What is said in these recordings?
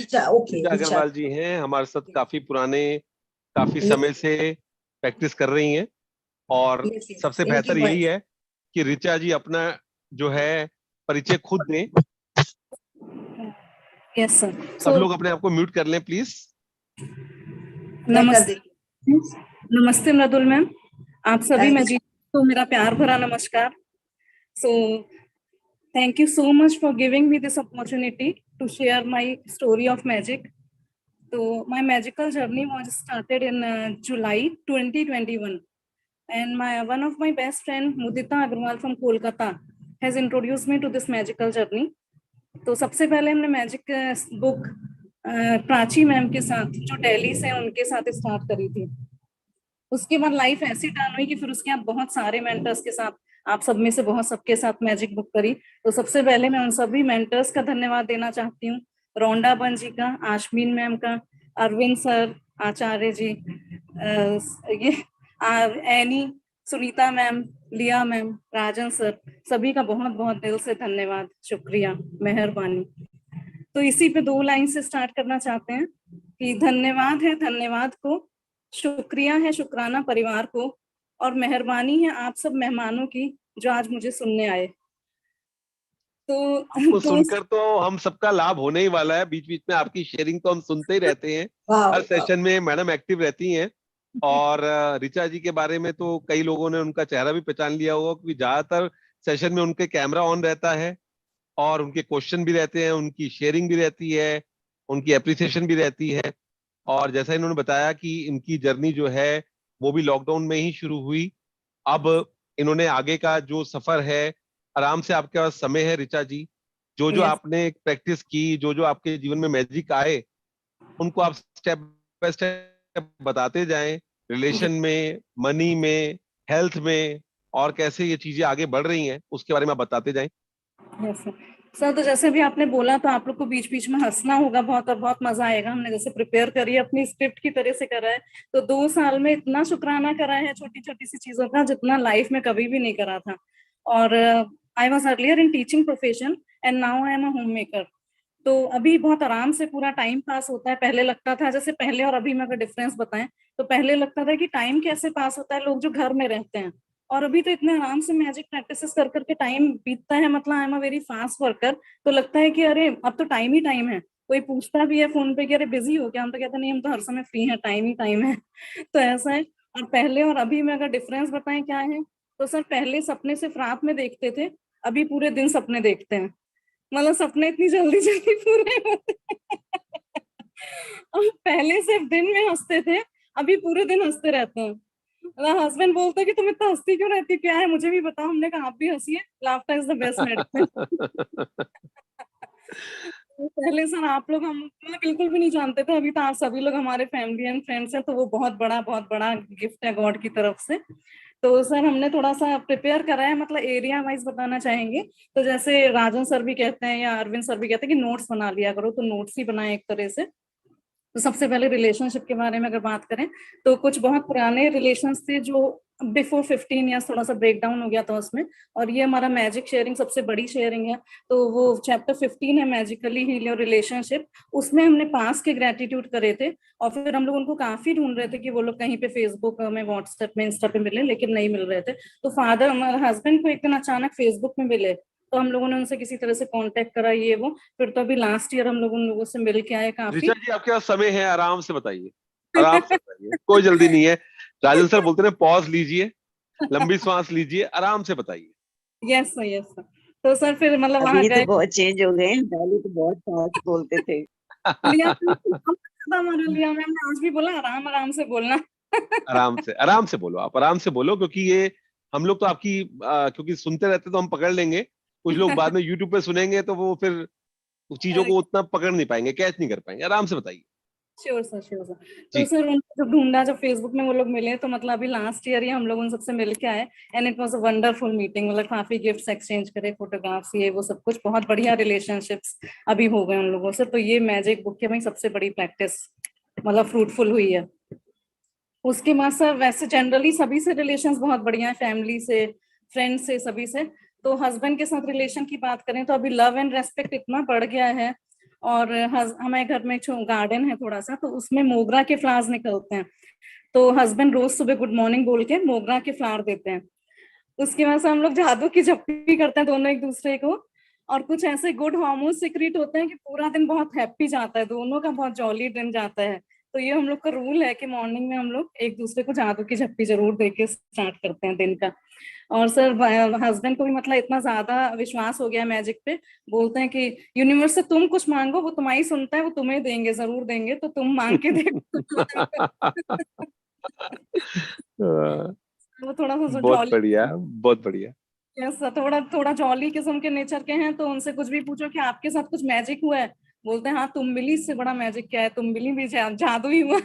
Okay, Richa Agarwal जी हैं हमारे साथ, काफी पुराने, काफी समय से प्रैक्टिस कर रही हैं। और सबसे बेहतर यही है कि ऋचा जी अपना जो है परिचय खुद दें। Yes sir. सब लोग अपने आप को म्यूट कर लें प्लीज। नमस्ते, नमस्ते मृदुल मैम, आप सभी मजीद को मेरा प्यार भरा नमस्कार। So thank you so much for giving me this opportunity to share my story of magic. तो my magical journey was started in July 2021 and one of my best friend Mudita Agarwal from Kolkata has introduced me to this magical journey. तो सबसे पहले हमने magic book Prachi ma'am के साथ जो दिल्ली से, उनके साथ स्टार्ट करी थी। उसके बाद लाइफ ऐसी टर्न हुई कि फिर उसके बाद बहुत सारे मेंटर्स के साथ, आप सब में से बहुत सबके साथ मैजिक बुक करी। तो सबसे पहले मैं उन सभी मेंटर्स का धन्यवाद देना चाहती हूँ, रोंडा बन जी का, आशमीन मैम का, अरविंद सर, आचार्य जी, ये एनी, सुनीता मैम, लिया मैम, राजन सर, सभी का बहुत बहुत दिल से धन्यवाद, शुक्रिया, मेहरबानी। तो इसी पे 2 लाइन से स्टार्ट करना चाहते हैं कि धन्यवाद है धन्यवाद को, शुक्रिया है शुक्राना परिवार को, और मेहरबानी है आप सब मेहमानों की जो आज मुझे सुनने आए। तो सुनकर तो हम सबका लाभ होने ही वाला है। बीच बीच में आपकी शेयरिंग तो हम सुनते ही रहते हैं, हर सेशन में मैडम एक्टिव रहती हैं। और ऋचा जी के बारे में तो कई लोगों ने उनका चेहरा भी पहचान लिया होगा, क्योंकि ज्यादातर सेशन में उनके कैमरा ऑन रहता है और उनके क्वेश्चन भी रहते हैं, उनकी शेयरिंग भी रहती है, उनकी एप्रिसिएशन भी रहती है। और जैसा इन्होंने बताया कि इनकी जर्नी जो है वो भी लॉकडाउन में ही शुरू हुई। अब इन्होंने आगे का जो सफर है, आराम से आपके पास समय है ऋचा जी, जो जो आपने प्रैक्टिस की, जो जो आपके जीवन में मैजिक आए, उनको आप स्टेप बाय स्टेप बताते जाएं। रिलेशन में, मनी में, हेल्थ में, और कैसे ये चीजें आगे बढ़ रही हैं उसके बारे में आप बताते जाएं। सर, तो जैसे भी आपने बोला, तो आप लोग को बीच बीच में हंसना होगा बहुत, और बहुत मजा आएगा। हमने जैसे प्रिपेयर करी है, अपनी स्क्रिप्ट की तरह से करा है, तो 2 साल में इतना शुक्राना करा है छोटी छोटी सी चीजों का, जितना लाइफ में कभी भी नहीं करा था। और I was earlier in teaching profession and now I am a home maker. तो अभी बहुत आराम से पूरा टाइम पास होता है। पहले लगता था, जैसे पहले और अभी में अगर डिफरेंस बताएं, तो पहले लगता था कि टाइम कैसे पास होता है लोग जो घर में रहते हैं, और अभी तो इतने आराम से मैजिक प्रैक्टिसेस कर करके टाइम बीतता है। मतलब I am a very fast worker, तो लगता है कि अरे अब तो टाइम ही टाइम है। कोई पूछता भी है फोन पे कि अरे बिजी हो क्या, हम तो कहते नहीं, हम तो हर समय फ्री हैं, टाइम ही टाइम है। तो ऐसा है। और पहले और अभी में अगर डिफरेंस बताएं क्या है, तो सर पहले सपने सिर्फ रात में देखते थे, अभी पूरे दिन सपने देखते हैं। मतलब सपने इतनी जल्दी जल्दी पूरे होते हैं। और पहले सिर्फ दिन में हंसते थे, अभी पूरे दिन हंसते रहते हैं। हस्बैंड बोलते हैं कि तुम इतना हंसती क्यों रहती, क्या है मुझे भी बताओ। हमने कहा आप भी हंसिए, laughter is the best medicine. पहले सर आप लोग, हम मतलब बिल्कुल भी नहीं जानते थे, अभी तो आप सभी लोग हमारे फैमिली एंड फ्रेंड्स हैं, तो वो बहुत बड़ा गिफ्ट है गॉड की तरफ से। तो सर हमने थोड़ा सा प्रिपेयर करा है, मतलब एरिया वाइज बताना चाहेंगे। तो जैसे राजन सर भी कहते हैं या अरविंद सर भी कहते हैं कि नोट्स बना लिया करो, तो नोट्स ही बनाए एक तरह से। तो सबसे पहले रिलेशनशिप के बारे में अगर बात करें, तो कुछ बहुत पुराने रिलेशंस थे जो बिफोर 15 ईयर्स थोड़ा सा ब्रेक डाउन हो गया था उसमें, और ये हमारा मैजिक शेयरिंग सबसे बड़ी शेयरिंग है। तो वो चैप्टर 15 है, मैजिकली हील योर रिलेशनशिप। उसमें हमने पास के ग्रेटिट्यूड करे थे, और फिर हम लोग उनको काफी ढूंढ रहे थे कि वो लोग कहीं पे फेसबुक में, व्हाट्सएप में, इंस्टा पे मिले, लेकिन नहीं मिल रहे थे। तो फादर, हमारे हस्बैंड को एक दिन अचानक फेसबुक में मिले, तो हम लोगों ने उनसे किसी तरह से कांटेक्ट करा, ये वो। फिर तो अभी लास्ट ईयर हम लोग उन लोगों से मिल के आए काफी। ऋचा जी आपके पास समय है, आराम से बताइए, आराम से बताइए, कोई जल्दी नहीं है। राजन सर बोलते हैं पॉज लीजिए, लंबी सांस लीजिए, आराम से बताइए। Yes sir, yes sir. तो सर फिर मतलब वहां अभी गए, तो बहुत चेंज हो गए, पहले तो बहुत फास्ट बोलते थे। लिया मैम ने आज भी बोला आराम आराम से बोलना। आराम से बोलो, आप आराम से बोलो, क्योंकि ये हम लोग तो आपकी क्योंकि सुनते रहते तो हम पकड़ लेंगे। कुछ लोग बाद में यूट्यूब पे सुनेंगे तो वो फिर चीजों को उतना पकड़ नहीं पाएंगे, कैच नहीं कर पाएंगे। आराम से बताइए। Sure sir, sure sir. तो सर उनको जब ढूंढा, जब फेसबुक में वो लोग मिले, तो मतलब अभी लास्ट ईयर ही हम लोग उन सबसे मिल के आए, and it was a wonderful meeting. मतलब काफी गिफ्ट्स एक्सचेंज करे, फोटोग्राफ्स, ये वो सब कुछ, बहुत बढ़िया रिलेशनशिप्स अभी हो गए उन लोगों से। तो ये मैजिक बुक की हमारी सबसे बड़ी प्रैक्टिस मतलब फ्रूटफुल हुई है। उसके बाद सर वैसे जनरली सभी से रिलेशंस बहुत बढ़िया है, फैमिली से, फ्रेंड से, सभी से। तो हस्बैंड के साथ रिलेशन की बात करें तो अभी लव एंड रेस्पेक्ट इतना बढ़ गया है, और हमारे घर में गार्डन है थोड़ा सा, तो उसमें मोगरा के फ्लावर्स निकलते हैं। तो हस्बैंड रोज सुबह गुड मॉर्निंग बोल के मोगरा के फ्लावर देते हैं। उसकी वजह से हम लोग जादू की झप्पी करते हैं दोनों एक दूसरे को, और कुछ ऐसे गुड हार्मोन सिक्रीट होते हैं कि पूरा दिन बहुत हैप्पी जाता है, दोनों का बहुत जॉली दिन जाता है। तो ये हम लोग का रूल है कि मॉर्निंग में हम लोग एक दूसरे को जादू की झप्पी जरूर दे के स्टार्ट करते हैं दिन का। और सर हस्बैंड को भी मतलब इतना ज्यादा विश्वास हो गया मैजिक पे, बोलते हैं कि यूनिवर्स से तुम कुछ मांगो वो तुम्हारी सुनता है, वो तुम्हें देंगे, जरूर देंगे, तो तुम मांग के देखो। वो थोड़ा सा बहुत जॉली, बढ़िया, बहुत बढ़िया। यस, थोड़ा थोड़ा जॉली किस्म के नेचर के हैं, तो उनसे कुछ भी पूछो कि आपके साथ कुछ मैजिक हुआ है, बोलते हैं हाँ तुम मिली, इससे बड़ा मैजिक क्या है, तुम मिली भी जादू ही हुआ।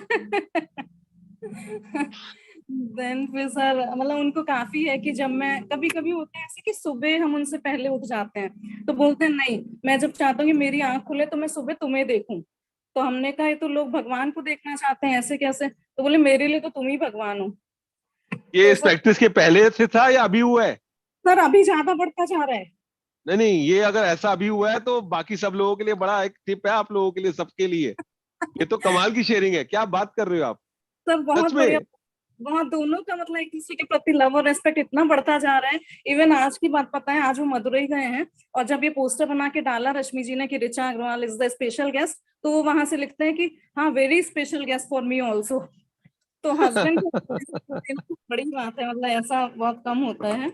देन फिर सर मतलब उनको काफी है कि जब मैं कभी कभी होता है ऐसे कि सुबह हम उनसे पहले उठ जाते हैं, तो बोलते हैं नहीं, मैं जब चाहता हूँ कि मेरी आंख खुले तो मैं सुबह तुम्हें देखूं। तो हमने कहा ये तो लोग भगवान को देखना चाहते हैं, ऐसे कैसे? तो बोले मेरे लिए तो तुम ही भगवान हो। ये तो इस प्रैक्टिस के पहले से था या अभी हुआ है? सर अभी ज्यादा बढ़ता जा रहा है। नहीं नहीं, ये अगर ऐसा अभी हुआ है तो बाकी सब लोगों के लिए बड़ा एक टिप है, आप लोगों के लिए, सबके लिए। ये तो कमाल की शेयरिंग है, क्या बात कर रहे हो आप। सर बहुत सच बढ़िया। में। वहाँ दोनों का मतलब एक दूसरे के प्रति लव और रेस्पेक्ट इतना बढ़ता जा रहा है। इवन आज की बात पता है, आज वो मदुरई गए हैं, और जब ये पोस्टर बना के डाला रश्मि जी ने कि Richa Agarwal is the special guest, तो वो वहां से लिखते हैं कि हाँ very special guest for me also. तो हस्बैंड को बड़ी बात है, मतलब ऐसा बहुत कम होता है।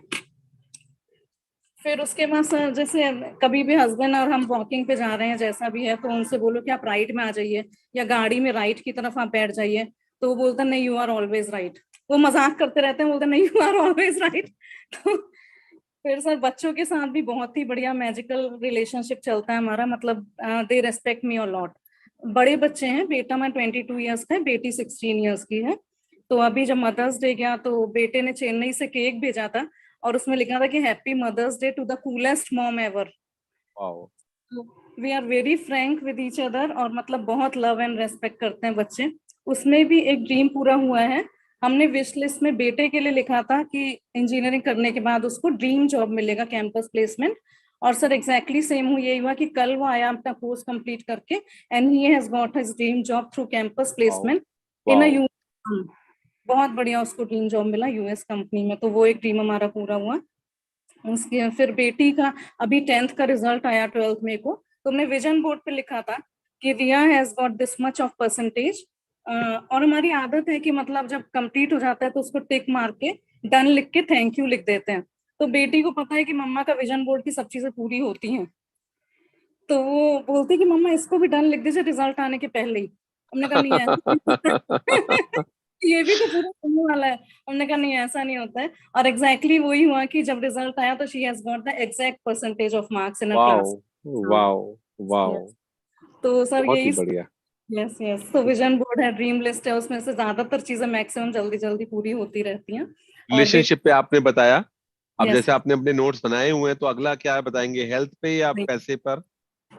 फिर उसके बाद सर जैसे कभी भी हस्बैंड और हम वॉकिंग पे जा रहे हैं जैसा भी है, तो उनसे बोलो कि आप राइट में आ जाइए, या गाड़ी में राइट की तरफ आप बैठ जाइए, तो वो बोलते हैं नहीं यू आर ऑलवेज राइट। वो मजाक करते रहते हैं, बोलते हैं नहीं यू आर ऑलवेज राइट। तो फिर सर बच्चों के साथ भी बहुत ही बढ़िया मैजिकल रिलेशनशिप चलता है हमारा, मतलब दे रेस्पेक्ट मी अ लॉट। बड़े बच्चे हैं, बेटा मैं 22 ईयर्स का है, बेटी 16 ईयर्स की है। तो अभी जब मदर्स डे गया तो बेटे ने चेन्नई से केक भेजा था, और उसमें लिखा था कि happy mother's day to the coolest mom ever. Wow. We are very frank with each other, और मतलब बहुत लव एंड रेस्पेक्ट करते हैं बच्चे। उसमें भी एक ड्रीम पूरा हुआ है। हमने विश लिस्ट में बेटे के लिए लिखा था कि इंजीनियरिंग करने के बाद उसको ड्रीम जॉब मिलेगा, कैंपस प्लेसमेंट। और सर एग्जैक्टली सेम यही हुआ कि कल वो आया अपना कोर्स कंप्लीट करके, and he has got his dream job through campus wow. Placement in a wow. US. बहुत बढ़िया उसको ड्रीम जॉब मिला यूएस कंपनी में, तो वो एक ड्रीम हमारा पूरा हुआ। उसके फिर बेटी का अभी 10th का रिजल्ट आया 12th में को, तो हमने विजन बोर्ड पे लिखा था कि Riya has got this much of percentage. और हमारी आदत है कि मतलब जब कंप्लीट हो जाता है तो उसको टिक मार के डन लिख के थैंक यू लिख देते हैं। तो बेटी को पता है कि मम्मा का विजन बोर्ड की सब चीजें पूरी होती हैं, तो वो बोलती है कि मम्मा इसको भी डन लिख दीजिए रिजल्ट आने के पहले ही। हमने कहा नहीं है। ये भी तो पूरा होने वाला है। हमने कहा नहीं ऐसा नहीं होता है। और एग्जैक्टली वही हुआ कि जब रिजल्ट आया तो she has got the exact percentage of marks in her wow. Class. Wow. Wow. तो सर बहुत ही यही, बढ़िया। यस यस, तो विजन बोर्ड है, ड्रीम लिस्ट है, उसमें से ज्यादातर चीजें मैक्सिमम जल्दी जल्दी पूरी होती रहती हैं। और बेटी, रिलेशनशिप पे आपने बताया, अब यस जैसे आपने अपने नोट्स बनाए हुए हैं, तो अगला क्या बताएंगे, हेल्थ पे या पैसे पर?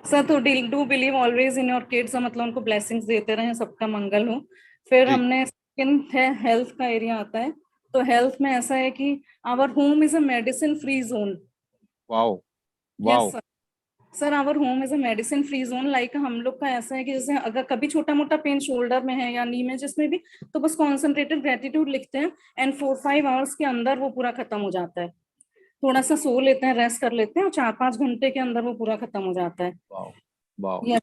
सर तो do believe always in your kids, मतलब उनको ब्लेसिंग्स देते रहे, सबका मंगल हो। फिर जी। हमने सेकंड है हेल्थ का एरिया आता है। तो हेल्थ में ऐसा है कि our home is a medicine free zone. Wow. Yes wow. Sir. Sir our home is a medicine free zone, like हम लोग का ऐसा है कि जैसे अगर कभी छोटा मोटा पेन शोल्डर में है या नी में, जिसमें भी, तो बस कॉन्सेंट्रेटेड ग्रेटिट्यूड लिखते हैं, एंड 4-5 आवर्स के अंदर वो पूरा खत्म हो जाता है। थोड़ा सा सो लेते हैं, रेस्ट कर लेते हैं, और 4-5 घंटे के अंदर वो पूरा खत्म हो जाता है। वाओ। वाओ। Yes।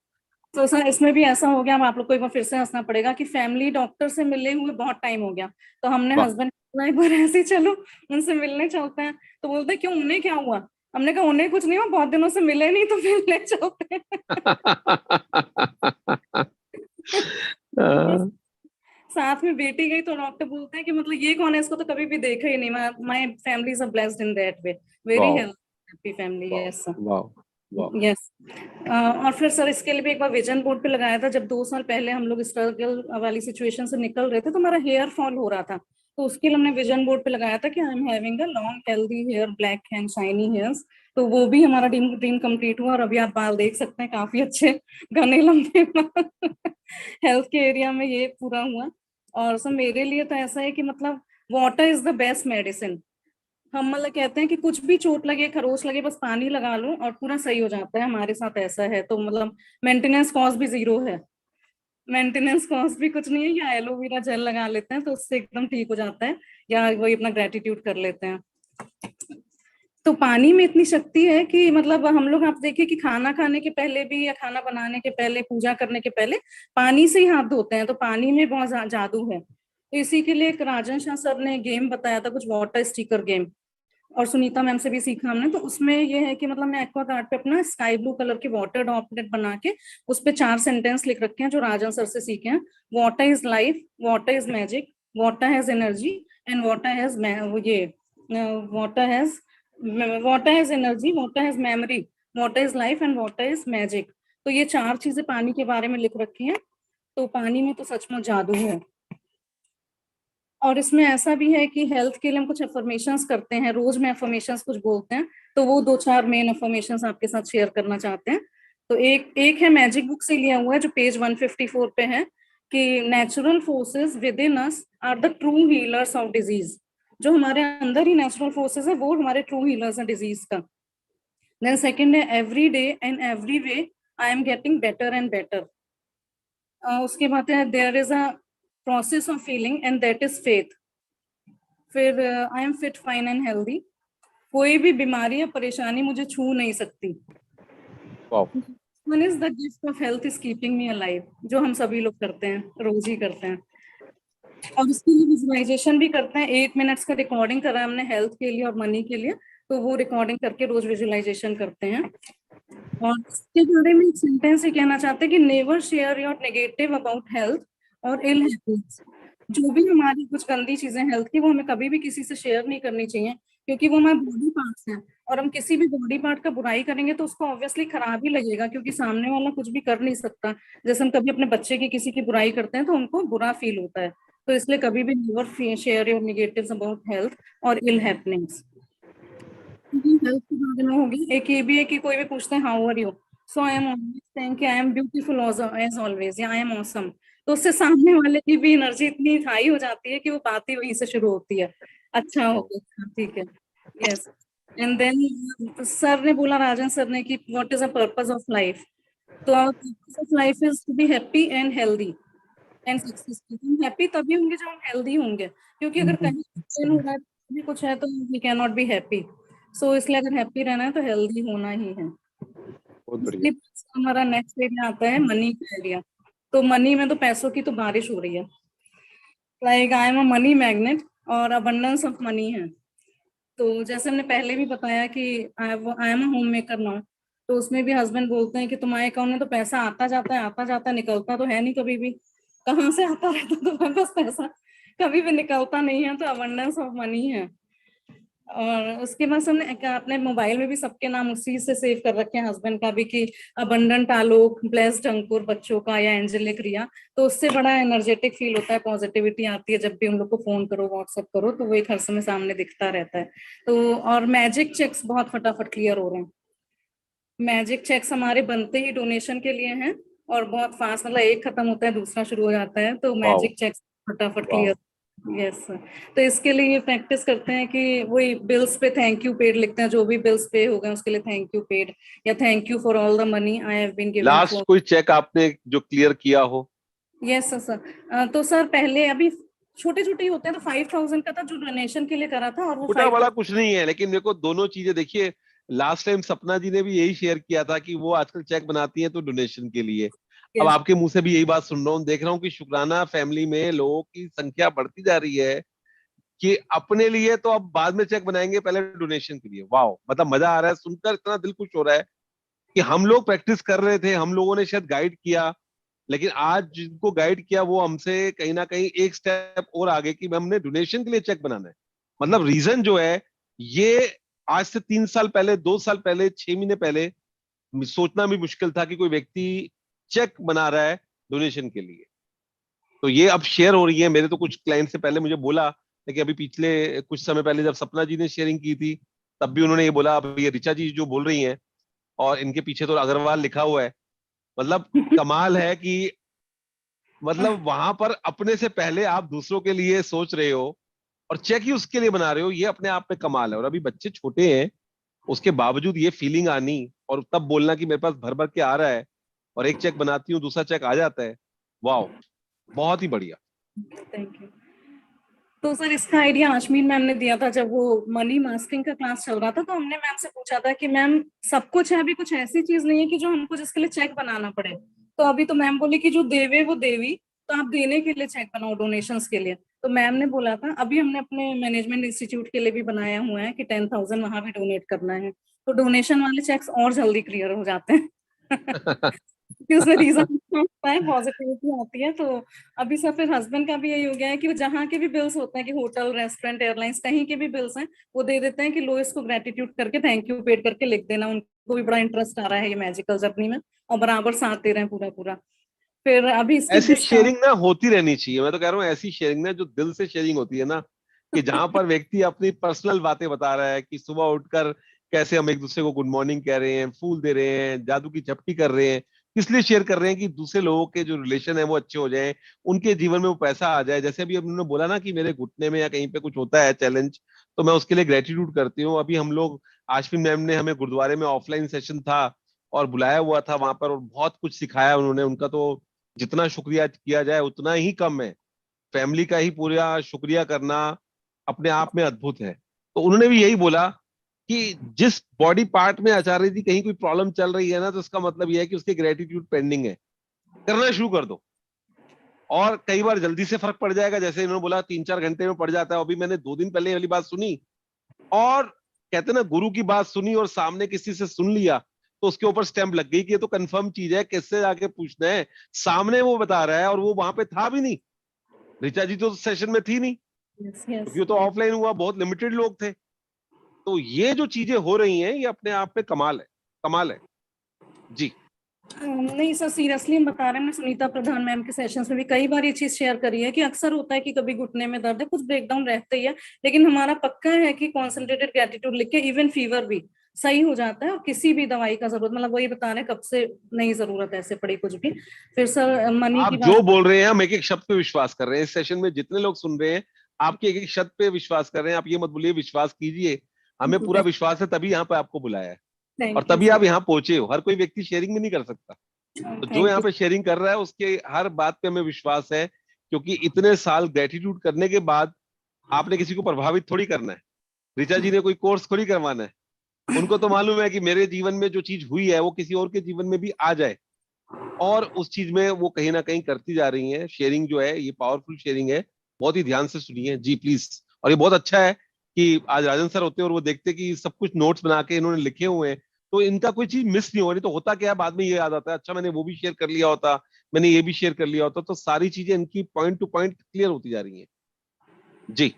तो सर इसमें भी ऐसा हो गया, अब आप लोग को एक बार फिर से हंसना पड़ेगा कि फैमिली डॉक्टर से मिले हुए बहुत टाइम हो गया। तो हमने वाह। हस्बैंड एक बार ऐसे ही चलो उनसे मिलने चलते हैं। तो बोलते क्यों, उन्हें क्या हुआ? हमने कहा उन्हें कुछ नहीं हुआ, बहुत दिनों से मिले नहीं, तो मिलने चलते हैं। साथ में बेटी गई तो डॉक्टर बोलते हैं कि मतलब ये कौन है, इसको तो कभी भी देखा ही नहीं। My family is blessed in that way, very wow. Happy family. Wow. Yes wow. Wow. Yes. और फिर सर इसके लिए भी एक बार विजन बोर्ड पे लगाया था, जब 2 साल पहले हम लोग स्ट्रगल वाली सिचुएशन से निकल रहे थे, तो हमारा हेयर फॉल हो रहा था। तो उसके लिए हमने विजन बोर्ड पे लगाया था कि I am having a long healthy hair, black and shiny hairs. तो वो भी हमारा ड्रीम ड्रीम कंप्लीट हुआ, और अभी आप बाल देख सकते हैं, काफी अच्छे घने लंबे बाल। हेल्थ के एरिया में ये पूरा हुआ। और सर मेरे लिए तो ऐसा है कि मतलब water is the best medicine. हम मतलब कहते हैं कि कुछ भी चोट लगे, खरोच लगे, बस पानी लगा लो और पूरा सही हो जाता है। हमारे साथ ऐसा है, तो मतलब मेंटेनेंस कॉस्ट भी 0 है। मेंटेनेंस कॉस्ट भी कुछ नहीं है, या एलोवेरा जेल लगा लेते हैं तो उससे एकदम ठीक हो जाता है, या वही अपना ग्रेटिट्यूड कर लेते हैं। तो पानी में इतनी शक्ति है कि मतलब हम लोग, आप देखिए कि खाना खाने के पहले भी या खाना बनाने के पहले, पूजा करने के पहले पानी से ही हाथ धोते हैं। तो पानी में बहुत जादू है। तो इसी के लिए एक राजन शाह सर ने गेम बताया था, कुछ वाटर स्टिकर गेम, और सुनीता मैम से भी सीखा हमने। तो उसमें ये है कि मतलब मैं एक्वा गार्ड पे अपना स्काई ब्लू कलर के वाटर ड्रॉपलेट बना के उस पे 4 सेंटेंस लिख रखे हैं जो राजन सर से सीखे हैं। Water is life, water is magic, water has energy, and water has ये water has water has energy, water has memory, water is life and water is magic. तो ये 4 चीजें पानी के बारे में लिख रखी हैं। तो पानी में तो सचमुच जादू है। और इसमें ऐसा भी है कि हेल्थ के लिए हम कुछ अफर्मेशंस करते हैं, रोज में अफर्मेशंस कुछ बोलते हैं। तो वो 2-4 मेन अफर्मेशंस आपके साथ शेयर करना चाहते हैं। तो एक एक है, मैजिक बुक से लिया हुआ है, जो पेज 154 पे है, कि natural forces within us are the true healers of disease. जो हमारे अंदर ही नेचुरल फोर्सेस है, वो हमारे ट्रू हीलर्स हैं डिजीज का। देन सेकंड है, every day and every way I am getting better and better. उसके बाद है, there is a process of feeling and that is faith. फिर I am fit, fine and healthy, कोई भी बीमारी या परेशानी मुझे छू नहीं सकती। One is the gift of health is keeping me alive, जो हम सभी लोग करते हैं, रोज ही करते हैं। और उसके लिए विजुअलाइजेशन भी करते हैं। 8 मिनट्स का रिकॉर्डिंग करा हमने हेल्थ के लिए और मनी के लिए, तो वो रिकॉर्डिंग करके रोज विजुअलाइजेशन करते हैं। और इसके बारे में एक सेंटेंस ही कहना चाहते हैं कि never share your negative about health और इल हैबिट्स। जो भी हमारी कुछ गंदी चीजें हेल्थ की, वो हमें कभी भी किसी से शेयर नहीं करनी चाहिए, क्योंकि वो हमारे बॉडी पार्ट्स हैं। और हम किसी भी बॉडी पार्ट का बुराई करेंगे तो उसको ऑब्वियसली खराब ही लगेगा, क्योंकि सामने वाला कुछ भी कर नहीं सकता। जैसे हम कभी अपने बच्चे की किसी की बुराई करते हैं तो उनको बुरा फील होता है। तो इसलिए कभी भी never share your negatives about health और इल हैपनिंग्स। हेल्थ के बारे में होगी। एक ये भी है कि कोई भी पूछते हैं how are you, so I am always saying कि I am beautiful as always, या आई एम ऑसम। तो उससे सामने वाले की भी एनर्जी इतनी हाई हो जाती है कि वो बात ही वहीं से शुरू होती है। अच्छा हो गया, ठीक है, यस। एंड देन सर ने बोला, राजन सर ने, कि what is the purpose of life. तो purpose of life is to be happy and healthy and successful. हम हैप्पी तभी होंगे जब हम हेल्दी होंगे, क्योंकि अगर कहीं पेन हो रहा है, भी कुछ है, तो we can not be happy. So इसलिए अगर हैप्पी रहना है तो हेल्दी होना ही है। बहुत बढ़िया। हमारा नेक्स्ट एरिया आता है मनी का एरिया। तो मनी में तो पैसों की तो बारिश हो रही है। Like I am a money magnet और अबंडेंस ऑफ मनी है। तो जैसे हमने पहले भी बताया कि I am a home maker now. तो उसमें भी हस्बैंड बोलते हैं कि तुम्हारे अकाउंट में तो पैसा आता जाता है, आता जाता है, निकलता तो है नहीं कभी भी। कहाँ से आता रहता तुम्हारे पास पैसा, कभी भी निकलता नहीं है। तो अबंडेंस ऑफ मनी है। और उसके बाद हमने अपने मोबाइल में भी सबके नाम उसी से सेव कर रखे हैं, हस्बैंड का भी, कि अबंडेंट आलोक, ब्लेस्ड अंकुर बच्चों का, या एंजेलिक रिया। तो उससे बड़ा एनर्जेटिक फील होता है, पॉजिटिविटी आती है। जब भी उन लोग को फोन करो, व्हाट्सएप करो, तो वो एक हर समय सामने दिखता रहता है। तो और मैजिक चेक्स बहुत फटाफट क्लियर हो रहे हैं। मैजिक चेक्स हमारे बनते ही डोनेशन के लिए हैं, और बहुत फास्ट, मतलब एक खत्म होता है दूसरा शुरू हो जाता है। तो वाओ, मैजिक चेक्स फटाफट वाओ। क्लियर। Yes sir. तो इसके लिए ये प्रैक्टिस करते हैं कि वही बिल्स पे थैंक यू पेड लिखते हैं, जो भी बिल्स पे हो गए उसके लिए थैंक यू पेड, या thank you for all the money I have been given last for. कोई चेक आपने जो क्लियर किया हो? Yes sir sir. तो सर पहले अभी छोटे छोटे ही होते हैं, तो 5000 का था जो डोनेशन के लिए करा था, और वो छोटा 5। बड़ा कुछ नहीं है, लेकिन मेरे को दोनों चीजें देखिए। लास्ट टाइम सपना जी ने भी यही शेयर किया था कि वो आजकल चेक बनाती हैं तो डोनेशन के लिए। अब यस आपके मुंह से भी यही बात सुन रहा हूँ, देख रहा हूँ कि शुक्राना फैमिली में लोगों की संख्या बढ़ती जा रही है, कि अपने लिए तो अब बाद में चेक बनाएंगे, पहले डोनेशन के लिए। वाह, मतलब मजा आ रहा है सुनकर, इतना दिल खुश हो रहा है कि हम लोग प्रैक्टिस कर रहे थे, हम लोगों ने शायद गाइड किया, लेकिन आज जिनको गाइड किया वो हमसे कहीं ना कहीं एक स्टेप और आगे, कि हमने डोनेशन के लिए चेक बनाना है। मतलब रीजन जो है ये, आज से 3 साल पहले, 2 साल पहले, 6 महीने पहले सोचना भी मुश्किल था कि कोई व्यक्ति चेक बना रहा है डोनेशन के लिए। तो ये अब शेयर हो रही है। मेरे तो कुछ क्लाइंट से पहले मुझे बोला, लेकिन अभी पिछले कुछ समय पहले जब सपना जी ने शेयरिंग की थी, तब भी उन्होंने ये बोला, अब ये ऋचा जी जो बोल रही हैं, और इनके पीछे तो अग्रवाल लिखा हुआ है। मतलब कमाल है कि मतलब वहां पर अपने से पहले आप दूसरों के लिए सोच रहे हो, और चेक ही उसके लिए बना रहे हो, ये अपने आप में कमाल है। और अभी बच्चे छोटे हैं, उसके बावजूद ये फीलिंग आनी और तब बोलना कि मेरे पास भर भर के आ रहा है, और एक चेक बनाती हूँ दूसरा चेक आ जाता है, वाह, बहुत ही बढ़िया। Thank you. तो सर इसका आइडिया आशमीन मैम ने दिया था जब वो मनी मास्किंग का क्लास चल रहा था, तो हमने मैम से पूछा था कि मैम सब कुछ है, अभी कुछ ऐसी चीज नहीं है कि जो हमको जिसके लिए चेक बनाना पड़े। तो अभी तो मैम बोली कि जो देवे वो देवी, तो आप देने के लिए चेक बनाओ, डोनेशंस के लिए। तो मैम ने बोला था अभी हमने अपने मैनेजमेंट इंस्टीट्यूट के लिए भी बनाया हुआ है कि 10,000 वहां भी डोनेट करना है, तो डोनेशन वाले चेक्स और जल्दी क्लियर हो जाते हैं। कि उसमें रीजन होता है, पॉजिटिविटी आती है। तो अभी सब फिर हस्बैंड का भी यही हो गया है कि वो जहाँ के भी बिल्स होते हैं कि होटल, रेस्टोरेंट, एयरलाइंस, कहीं के भी बिल्स हैं, वो दे देते हैं कि लो इसको ग्रेटिट्यूड करके थैंक यू पेड करके लिख देना। उनको भी बड़ा इंटरेस्ट आ रहा है ये मैजिकल जर्नी में, और बराबर साथ दे रहे हैं पूरा पूरा। फिर अभी इसकी ऐसी डिस्काउंट, शेयरिंग ना होती रहनी चाहिए, मैं तो कह रहा हूँ ऐसी शेयरिंग ना जो दिल से शेयरिंग होती है ना, कि जहां पर व्यक्ति अपनी पर्सनल बातें बता रहा है कि सुबह उठकर कैसे हम एक दूसरे को गुड मॉर्निंग कह रहे हैं, फूल दे रहे हैं, जादू की झपटी कर रहे हैं, किस लिए शेयर कर रहे हैं कि दूसरे लोगों के जो रिलेशन है वो अच्छे हो जाएं, उनके जीवन में वो पैसा आ जाए। जैसे अभी उन्होंने बोला ना कि मेरे घुटने में या कहीं पे कुछ होता है चैलेंज, तो मैं उसके लिए ग्रेटिट्यूड करती हूँ। अभी हम लोग, आशफिन मैम ने हमें गुरुद्वारे में ऑफलाइन सेशन था और बुलाया हुआ था वहां पर, और बहुत कुछ सिखाया उन्होंने। उनका तो जितना शुक्रिया किया जाए उतना ही कम है। फैमिली का ही पूरा शुक्रिया करना अपने आप में अद्भुत है। तो उन्होंने भी यही बोला कि जिस बॉडी पार्ट में आचार्य जी कहीं कोई प्रॉब्लम चल रही है ना, तो इसका मतलब यह है कि उसके ग्रेटिट्यूड पेंडिंग है, करना शुरू कर दो और कई बार जल्दी से फर्क पड़ जाएगा। जैसे इन्होंने बोला 3-4 घंटे में पड़ जाता है। अभी मैंने 2 दिन पहले वाली बात सुनी, और कहते ना गुरु की बात सुनी और सामने किसी से सुन लिया तो उसके ऊपर स्टैंप लग गई कि ये तो कंफर्म चीज है, किससे जाके पूछना है, सामने वो बता रहा है और वो वहां पे था भी नहीं। ऋचा जी तो सेशन में थी नहीं, यस यस, क्योंकि वो तो ऑफलाइन हुआ, बहुत लिमिटेड लोग थे। तो ये जो चीजें हो रही हैं ये अपने आप में कमाल है, कमाल है जी। नहीं सर, सीरियसली हम बता रहे हैं। हमने सुनीता प्रधान मैम के सेशंस में भी कई बार ये चीज शेयर करी है कि अक्सर होता है कि कभी घुटने में दर्द है, कुछ ब्रेकडाउन रहता ही है, लेकिन हमारा पक्का है कि कॉन्सेंट्रेटेड ग्रेटिट्यूड लिख के इवन फीवर भी सही हो जाता है, और किसी भी दवाई का जरूरत, मतलब वही बता रहे हैं कब से नहीं जरूरत ऐसे पड़ी कुछ भी। फिर सर मनी की आप बात, जो बोल रहे हैं हम एक एक शब्द पे विश्वास कर रहे हैं। इस सेशन में जितने लोग सुन रहे हैं आपके एक एक शब्द पे विश्वास कर रहे हैं। आप ये मत बोलिए विश्वास कीजिए, हमें पूरा विश्वास है, तभी यहाँ पे आपको बुलाया है और थैंक यू तभी सर, आप यहाँ पहुंचे हो। हर कोई व्यक्ति शेयरिंग में नहीं कर सकता, तो जो थैंक यहाँ यू। पे शेयरिंग कर रहा है उसके हर बात पे हमें विश्वास है, क्योंकि इतने साल ग्रेटिट्यूड करने के बाद आपने किसी को प्रभावित थोड़ी करना है। ऋचा जी ने कोई कोर्स थोड़ी करवाना है, उनको तो मालूम है कि मेरे जीवन में जो चीज हुई है वो किसी और के जीवन में भी आ जाए, और उस चीज में वो कहीं ना कहीं करती जा रही है। शेयरिंग जो है ये पावरफुल शेयरिंग है, बहुत ही ध्यान से सुनिए जी प्लीज। और ये बहुत अच्छा है कि आज राजन सर होते और वो देखते कि सब कुछ नोट्स बना के इन्होंने लिखे हुए हैं, तो इनका कोई चीज मिस नहीं हो रही। तो होता क्या है, बाद में ये याद आता है अच्छा मैंने वो भी शेयर कर लिया होता, मैंने ये भी शेयर कर लिया होता, तो सारी चीजें इनकी पॉइंट टू पॉइंट क्लियर होती जा रही हैं जी।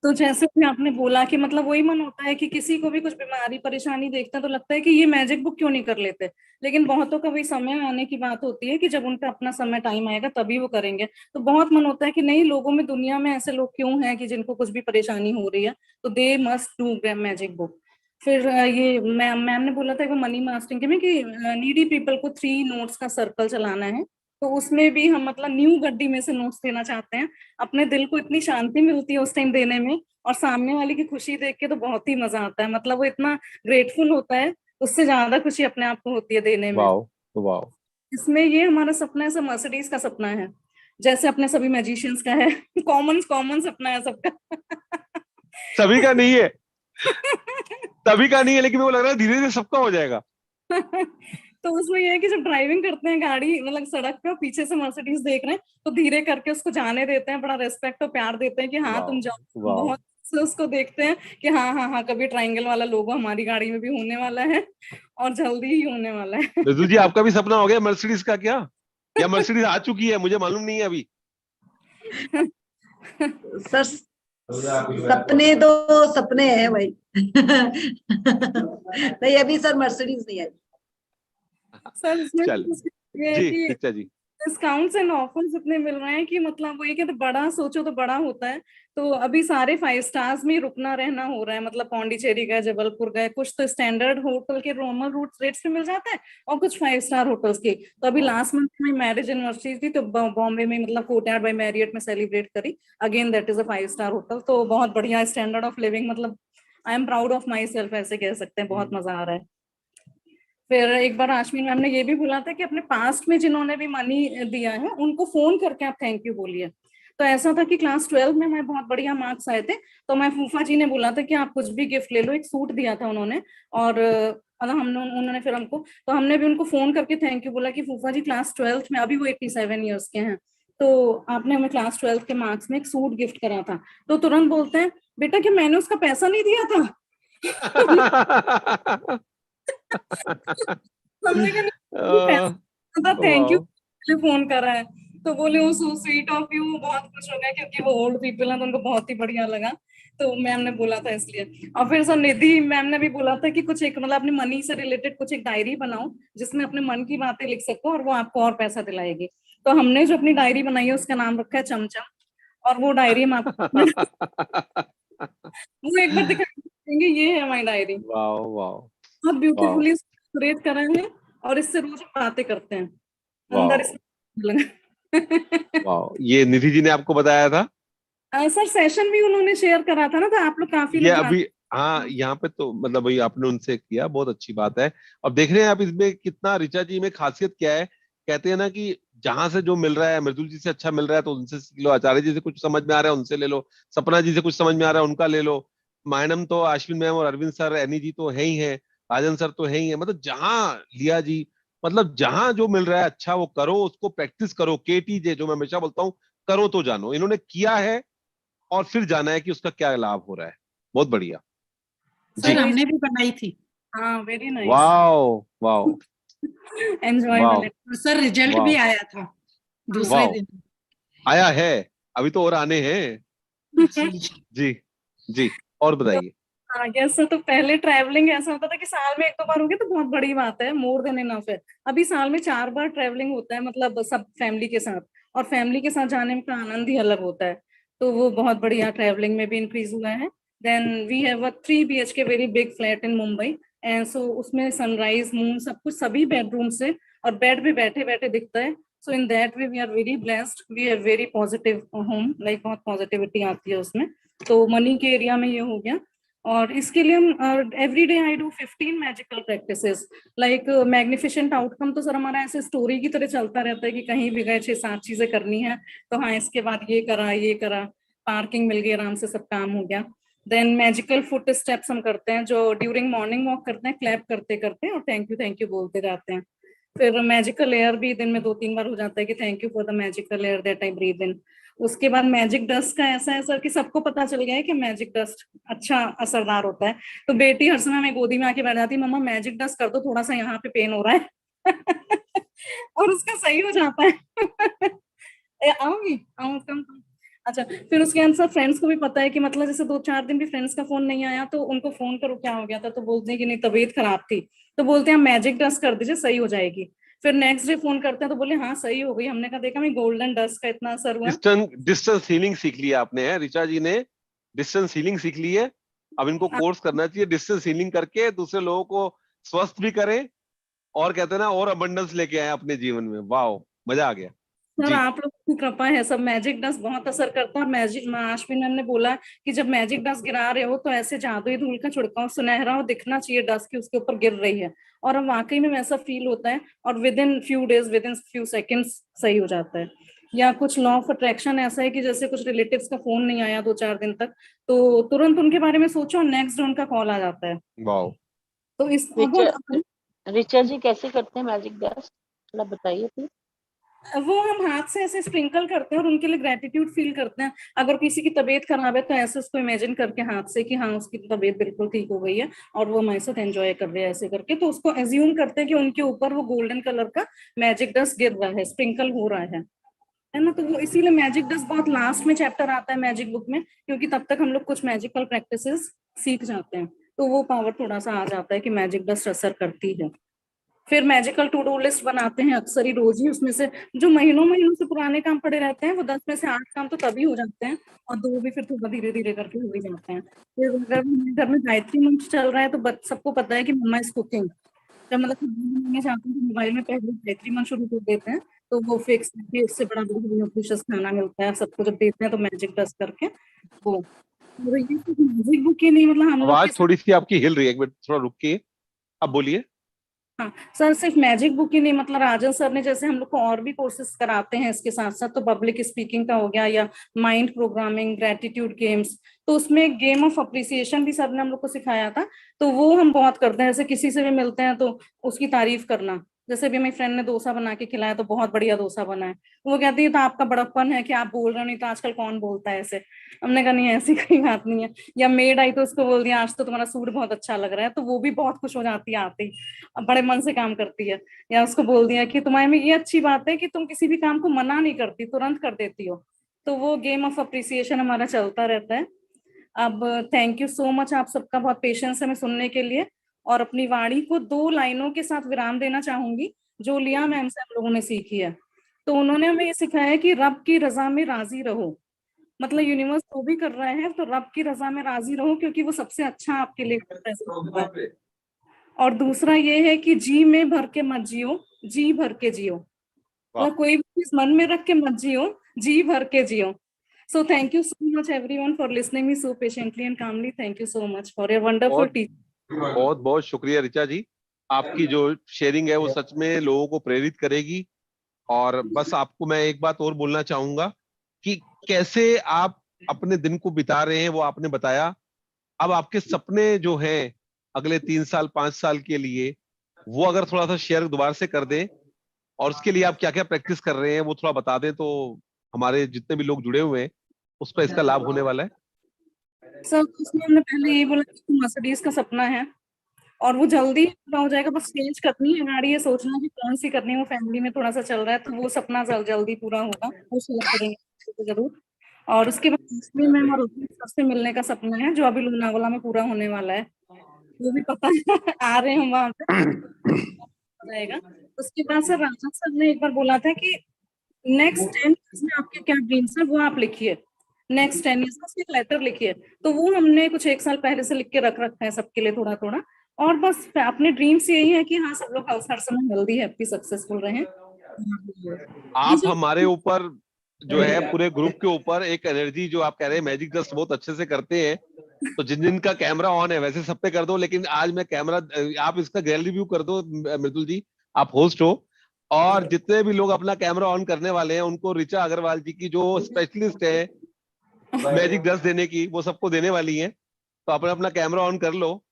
तो जैसे भी आपने बोला कि मतलब वही मन होता है कि किसी को भी कुछ बीमारी परेशानी देखते हैं तो लगता है कि ये मैजिक बुक क्यों नहीं कर लेते, लेकिन बहुतों का वही समय आने की बात होती है कि जब उनका अपना समय टाइम आएगा तभी वो करेंगे। तो बहुत मन होता है कि नहीं, लोगों में, दुनिया में ऐसे लोग क्यों हैं कि जिनको कुछ भी परेशानी हो रही है, तो they must do magic book. फिर ये मैम ने बोला था वो मनी मास्टरिंग के में कि नीडी पीपल को 3 नोट्स का सर्कल चलाना है। तो उसमें भी हम मतलब न्यू गड्डी में से नोट्स देना चाहते हैं। अपने दिल को इतनी शांति मिलती है उस टाइम देने में, और सामने वाले की खुशी देख के तो बहुत ही मजा आता है, मतलब वो इतना ग्रेटफुल होता है, उससे ज्यादा खुशी अपने आप को होती है देने में। Wow wow. इसमें ये हमारा सपना है, सब मर्सिडीज का सपना है, जैसे अपने सभी मैजिशियंस का है। कॉमन कॉमन सपना है सबका। सभी का नहीं है, सभी का नहीं है, लेकिन वो लग रहा है धीरे धीरे सबका हो जाएगा। तो उसमें ये है कि जब ड्राइविंग करते हैं गाड़ी, मतलब सड़क पे, पीछे से मर्सिडीज देख रहे हैं, तो धीरे करके उसको जाने देते हैं, बड़ा रेस्पेक्ट और प्यार देते हैं कि हाँ वाओ तुम जाओ। वाओ। बहुत से उसको देखते हैं कि हाँ हाँ हाँ, कभी ट्रायंगल वाला लोगो हमारी गाड़ी में भी होने वाला है, और जल्दी ही होने वाला है। रितु जी आपका भी सपना हो गया मर्सिडीज का क्या, या मर्सिडीज आ चुकी है, मुझे मालूम नहीं है अभी। सर सपने तो सपने हैं भाई। नहीं अभी सर मर्सिडीज नहीं आई। सर इसमें चल ये है जी कि ऋचा जी। डिस्काउंट्स एंड ऑफर्स इतने मिल रहे हैं कि मतलब वो ये कहते बड़ा सोचो तो बड़ा होता है। तो अभी सारे 5 स्टार्स में रुकना रहना हो रहा है, मतलब पौंडीचेरी गए, जबलपुर गए, कुछ तो स्टैंडर्ड होटल के नॉर्मल रूट रेट्स पे मिल जाता है और कुछ 5 स्टार होटल्स के। तो अभी लास्ट मंथ में मैरिज एनिवर्सरी थी तो बॉम्बे में मतलब कोर्टयार्ड बाय मैरियट में सेलिब्रेट करी। Again that is a 5 star hotel, तो बहुत बढ़िया स्टैंडर्ड ऑफ लिविंग, मतलब I am proud of my self ऐसे कह सकते हैं, बहुत मजा आ रहा है। फिर एक बार आशमी मैम ने ये भी बोला था कि अपने पास्ट में जिन्होंने भी मनी दिया है उनको फोन करके आप थैंक यू बोलिए। तो ऐसा था कि क्लास 12 में मैं बहुत बढ़िया मार्क्स आए थे, तो मैं फूफा जी ने बोला था कि आप कुछ भी गिफ्ट ले लो, एक सूट दिया था उन्होंने। और मतलब उन्होंने फिर हमको, तो हमने भी उनको फोन करके थैंक यू बोला कि फूफा जी क्लास 12 में, अभी वो 87 ईयर्स के हैं, तो आपने हमें क्लास 12 के मार्क्स में एक सूट गिफ्ट करा था। तो तुरंत बोलते हैं बेटा कि मैंने उसका पैसा नहीं दिया था। हमने कहा थैंक यू, वाओ। फोन करा है। तो बोले वो सो स्वीट ऑफ यू, बहुत खुश हो गए क्योंकि वो ओल्ड पीपल है तो उनको बहुत ही बढ़िया लगा। तो मैम ने बोला था इसलिए। और फिर सर निधि मैम ने भी बोला था कि कुछ एक मतलब अपने मनी से रिलेटेड कुछ एक डायरी बनाओ जिसमें अपने मन की बातें लिख सको और वो आपको और पैसा दिलाएगी। तो हमने जो अपनी डायरी बनाई है उसका नाम रखा है चमचम। और वो डायरी हम आपको वो एक बार दिखा देंगे, ये है हमारी डायरी, वाओ वाओ बहुत वाओ ब्यूटीफुली क्रिएट करा है। और इससे रोज बातें करते हैं अंदर वाओ इसमें लगा। वाओ, ये निधि जी ने आपको बताया था? सर सेशन भी उन्होंने शेयर करा था ना, तो आप लोग काफी ये लोग अभी, जानते हाँ, यहाँ पे तो मतलब वही आपने उनसे किया, बहुत अच्छी बात है। अब देख रहे हैं आप इसमें कितना, ऋचा जी में खासियत क्या है। कहते हैं ना कि जहां से जो मिल रहा है, मृदुल जी से अच्छा मिल रहा है तो उनसे सीख लो, आचार्य जी से कुछ समझ में आ रहा है उनसे ले लो, सपना जी से कुछ समझ में आ रहा है उनका ले लो, मायनम तो अश्विन मैम और अरविंद सर, एनी जी तो है ही है, राजन सर तो है ही है, मतलब जहां लिया जी, मतलब जहां जो मिल रहा है अच्छा वो करो, उसको प्रैक्टिस करो। KTJ जो मैं हमेशा बोलता हूँ, करो तो जानो, इन्होंने किया है और फिर जाना है कि उसका क्या लाभ हो रहा है। बहुत बढ़िया सर जी। हैं। हमने भी बनाई थी। हाँ very nice, wow wow enjoy wow मिले। और सर रिजल्ट भी वाओ आया था दूसरे वाओ, दिन। आया है? अभी तो और आने हैं। जी। जी जी, और बताइए। हाँ यस सर, तो पहले ट्रैवलिंग ऐसा होता था कि साल में 1-2 बार हो गया तो बहुत बड़ी बात है, मोर देन इनफ है। अभी साल में 4 बार ट्रैवलिंग होता है, मतलब सब फैमिली के साथ, और फैमिली के साथ जाने का आनंद ही अलग होता है। तो वो बहुत बढ़िया ट्रैवलिंग में भी इंक्रीज हुआ है। Then we have a 3 BHK very big flat in Mumbai, and so उसमें सनराइज मून सब कुछ सभी बेडरूम से, और बेड भी बैठे बैठे दिखता है। So in that way we are very blessed, we have very positive home, like बहुत पॉजिटिविटी आती है उसमें। तो मनी के एरिया में ये हो गया। और इसके लिए हम every day I do 15 magical practices, like magnificent outcome तो सर हमारा ऐसे स्टोरी की तरह चलता रहता है कि कहीं भी गए 6-7 चीजें करनी है, तो हाँ इसके बाद ये करा, पार्किंग मिल गई, आराम से सब काम हो गया। देन मैजिकल फुट स्टेप्स हम करते हैं जो ड्यूरिंग मॉर्निंग वॉक करते हैं, क्लैप करते करते और थैंक यू बोलते जाते हैं। फिर मैजिकल एयर भी दिन में 2-3 बार हो जाता है कि thank you for the magical air that I breathe in. उसके बाद मैजिक डस्ट का ऐसा है सर कि सबको पता चल गया है कि मैजिक डस्ट अच्छा असरदार होता है। तो बेटी हर समय मैं गोदी में आके बैठ जाती, मम्मा मैजिक डस्ट कर दो, थोड़ा सा यहाँ पे पेन हो रहा है। और उसका सही हो जाता है। आऊंगी आऊँ कम। अच्छा, फिर उसके आंसर फ्रेंड्स को भी पता है कि मतलब जैसे 2-4 दिन भी फ्रेंड्स का फोन नहीं आया तो उनको फोन करो क्या हो गया था, तो बोलते हैं कि नहीं तबीयत खराब थी, तो बोलते हैं मैजिक डस्ट कर दीजिए सही हो जाएगी। फिर नेक्स्ट डे फोन करते हैं तो बोले हाँ सही हो गई, हमने कहा देखा मैं गोल्डन डस्ट का इतना असर हुआ। डिस्टेंस डिस्टेंस हीलिंग सीख लिया आपने, है ऋचा जी ने, डिस्टेंस हीलिंग सीख ली है। अब इनको कोर्स करना चाहिए, डिस्टेंस हीलिंग करके दूसरे लोगों को स्वस्थ भी करें, और कहते हैं ना और अबंडेंस लेके आए अपने जीवन में। वाओ, मजा आ गया सर जी। आप लोगों की कृपा है, सब मैजिक डस्ट बहुत असर करता है। मैजिक अश्विन मैम ने बोला कि जब मैजिक डस्ट गिरा रहे हो तो ऐसे जादुई धूल का छिड़काव सुनहरा और दिखना चाहिए डस्ट की उसके ऊपर गिर रही है, और अब वाकई में वैसा फील होता है, और with in few days with in few seconds सही हो जाता है। या कुछ लॉ ऑफ अट्रैक्शन ऐसा है कि जैसे कुछ रिलेटिव्स का फोन नहीं आया 2-4 दिन तक, तो तुरंत उनके बारे में सोचो और नेक्स्ट डे उनका कॉल आ जाता है। वाओ, तो इस ऋचा बहुत ऋचा जी कैसे करते हैं मैजिक डस्ट, थोड़ा बताइए प्लीज। वो हम हाथ से ऐसे स्प्रिंकल करते हैं और उनके लिए ग्रेटिट्यूड फील करते हैं। अगर किसी की तबीयत खराब है तो ऐसे उसको इमेजिन करके हाथ से कि हाँ उसकी तबीयत बिल्कुल ठीक हो गई है और वो हमारे साथ एंजॉय कर रहे हैं ऐसे करके, तो उसको एज्यूम करते हैं कि उनके ऊपर वो गोल्डन कलर का मैजिक डस्ट गिर रहा है, स्प्रिंकल हो रहा है ना। तो वो इसीलिए मैजिक डस्ट बहुत लास्ट में चैप्टर आता है मैजिक बुक में, क्योंकि तब तक हम लोग कुछ मैजिकल प्रैक्टिसेस सीख जाते हैं, तो वो पावर थोड़ा सा आ जाता है कि मैजिक डस्ट असर करती है। फिर मैजिकल टू डू लिस्ट बनाते हैं अक्सर ही रोज ही, उसमें से जो महीनों महीनों से पुराने काम पड़े रहते हैं वो 10 में से 8 काम तो तभी हो जाते हैं, और 2 भी फिर थोड़ा धीरे धीरे करके हो ही जाते हैं। फिर अगर हमारे घर में गायत्री मंत्र चल रहा है तो सबको पता है कि मम्मा इज कुकिंग, जब मतलब बनाना चाहते हैं तो मोबाइल में पहले गायत्री मंत्र शुरू कर देते हैं, तो वो फिक्स है कि इससे बड़ा न्यूट्रिशियस खाना मिलता है सबको, जब देते हैं तो मैजिक डस्ट करके वो। और ये सिर्फ मैजिक बुक ही नहीं, मतलब हम लोग आवाज थोड़ी सी आपकी हिल रही है, एक मिनट थोड़ा रुकिए, अब बोलिए। हाँ सर, सिर्फ मैजिक बुक ही नहीं, मतलब राजन सर ने जैसे हम लोग को और भी कोर्सेज कराते हैं इसके साथ साथ, तो पब्लिक स्पीकिंग का हो गया या माइंड प्रोग्रामिंग, ग्रेटिट्यूड गेम्स, तो उसमें गेम ऑफ अप्रिसिएशन भी सर ने हम लोग को सिखाया था, तो वो हम बहुत करते हैं। जैसे किसी से भी मिलते हैं तो उसकी तारीफ करना, जैसे भी मेरी फ्रेंड ने डोसा बना के खिलाया तो बहुत बढ़िया डोसा बना है, वो कहती है तो आपका बड़प्पन है कि आप बोल रहे हो, नहीं तो आजकल कौन बोलता है ऐसे। हमने कहा नहीं ऐसी कोई बात नहीं है। या मेड आई तो उसको बोल दिया आज तो तुम्हारा सूट बहुत अच्छा लग रहा है, तो वो भी बहुत खुश हो जाती है आते ही, बड़े मन से काम करती है। या उसको बोल दिया कि तुम्हारे में ये अच्छी बात है कि तुम किसी भी काम को मना नहीं करती, तुरंत कर देती हो, तो वो गेम ऑफ अप्रिसिएशन हमारा चलता रहता है। अब थैंक यू सो मच, आप सबका बहुत पेशेंस है मैं सुनने के लिए, और अपनी वाणी को 2 लाइनों के साथ विराम देना चाहूंगी जो लिया मैम से हम लोगों ने सीखी है। तो उन्होंने हमें ये सिखाया है कि रब की रजा में राजी रहो, मतलब यूनिवर्स जो भी कर रहे हैं तो रब की रजा में राजी रहो, क्योंकि वो सबसे अच्छा आपके लिए कर रहा है। और दूसरा ये है कि जी में भर के मत जियो, जी भर के जियो, मतलब कोई भी चीज मन में रख के मत जियो, जी भर के जियो। So thank you so much everyone for listening me so patiently and calmly. Thank you so much for your wonderful teaching. बहुत बहुत शुक्रिया ऋचा जी, आपकी जो शेयरिंग है वो सच में लोगों को प्रेरित करेगी। और बस आपको मैं एक बात और बोलना चाहूंगा कि कैसे आप अपने दिन को बिता रहे हैं वो आपने बताया। अब आपके सपने जो हैं अगले 3 साल 5 साल के लिए, वो अगर थोड़ा सा शेयर दोबारा से कर दें, और उसके लिए आप क्या क्या प्रैक्टिस कर रहे हैं वो थोड़ा बता दें, तो हमारे जितने भी लोग जुड़े हुए हैं उस पर इसका लाभ होने वाला है। सर उसमें हमने पहले यही बोला कि मर्सिडीज का सपना है और वो जल्दी पूरा हो जाएगा, बस चेंज करनी है गाड़ी, ये सोचना कि कौन सी करनी है, वो फैमिली में थोड़ा सा चल रहा है, तो वो सपना जल्दी पूरा होगा, वो शेयर करेंगे तो जरूर। और उसके बाद इसमें मैम और रोहित सर से मिलने का सपना है जो अभी लोनावाला में पूरा होने वाला है, वो भी पता है आ रहे हैं हम वहां पे रहेगा। उसके बाद सर राजा सर ने एक बार बोला था कि नेक्स्ट 10 ईयर्स में आपके क्या ड्रीम्स है वो आप लिखिए, नेक्स्ट 10 ईयर्स का एक लेटर लिखिए, तो वो हमने कुछ 1 साल पहले से लिख के रख रखा है सबके लिए थोड़ा थोड़ा। और बस अपने ड्रीम्स यही है कि हाँ सब लोग हर समय हेल्दी हैप्पी सक्सेसफुल रहें। आप हमारे ऊपर जो है पूरे ग्रुप के ऊपर एक एनर्जी जो आप कह रहे हैं मैजिक डस्ट बहुत अच्छे से करते हैं, तो जिन जिन का कैमरा ऑन है वैसे सब पे कर दो, लेकिन आज मैं कैमरा, आप इसका गैलरी व्यू कर दो मृदुल जी, आप होस्ट हो, और जितने भी लोग अपना कैमरा ऑन करने वाले हैं उनको ऋचा अग्रवाल जी की जो स्पेशलिस्ट है मैजिक डस्ट देने की वो सबको देने वाली है, तो अपना अपना कैमरा ऑन कर लो।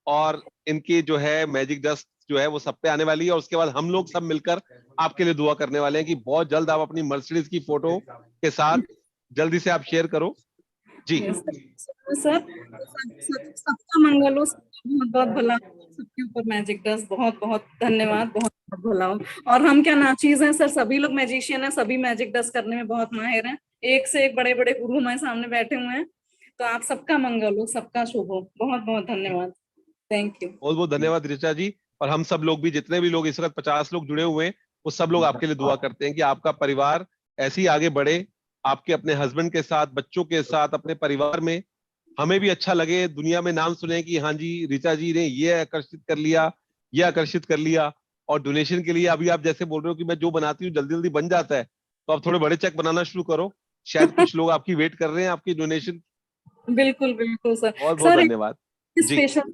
और इनकी जो है मैजिक डस्ट जो है वो सब पे आने वाली है, और उसके बाद हम लोग सब मिलकर आपके लिए दुआ करने वाले हैं कि बहुत जल्द आप अपनी मर्सिडीज की फोटो के साथ जल्दी से आप शेयर करो जी। सर सबका मंगल हो, बहुत बहुत भला हो, सबके ऊपर मैजिक डस्ट, बहुत बहुत धन्यवाद, बहुत बहुत भला हो। और हम क्या नाचीज हैं सर, सभी लोग मैजिशियन हैं, सभी मैजिक डस्ट करने में बहुत माहिर हैं, एक से एक बड़े बड़े गुरु हमारे सामने बैठे हुए हैं, तो आप सबका मंगल हो, सबका शुभ हो, बहुत बहुत धन्यवाद, थैंक यू। बहुत बहुत धन्यवाद ऋचा जी। और हम सब लोग भी, जितने भी लोग इस वक्त 50 लोग जुड़े हुए हैं, वो सब लोग आपके लिए दुआ करते हैं कि आपका परिवार ऐसे ही आगे बढ़े, आपके अपने हस्बैंड के साथ, बच्चों के साथ, अपने परिवार में, हमें भी अच्छा लगे, दुनिया में नाम सुने कि हाँ जी ऋचा जी ने ये आकर्षित कर लिया, ये आकर्षित कर लिया। और डोनेशन के लिए अभी आप जैसे बोल रहे हो कि मैं जो बनाती हूँ जल्दी जल्दी बन जाता है, तो आप थोड़े बड़े चेक बनाना शुरू करो, शायद कुछ लोग आपकी वेट कर रहे हैं आपकी डोनेशन। बिल्कुल बिल्कुल सर। बहुत बहुत धन्यवाद जी। स्पेशल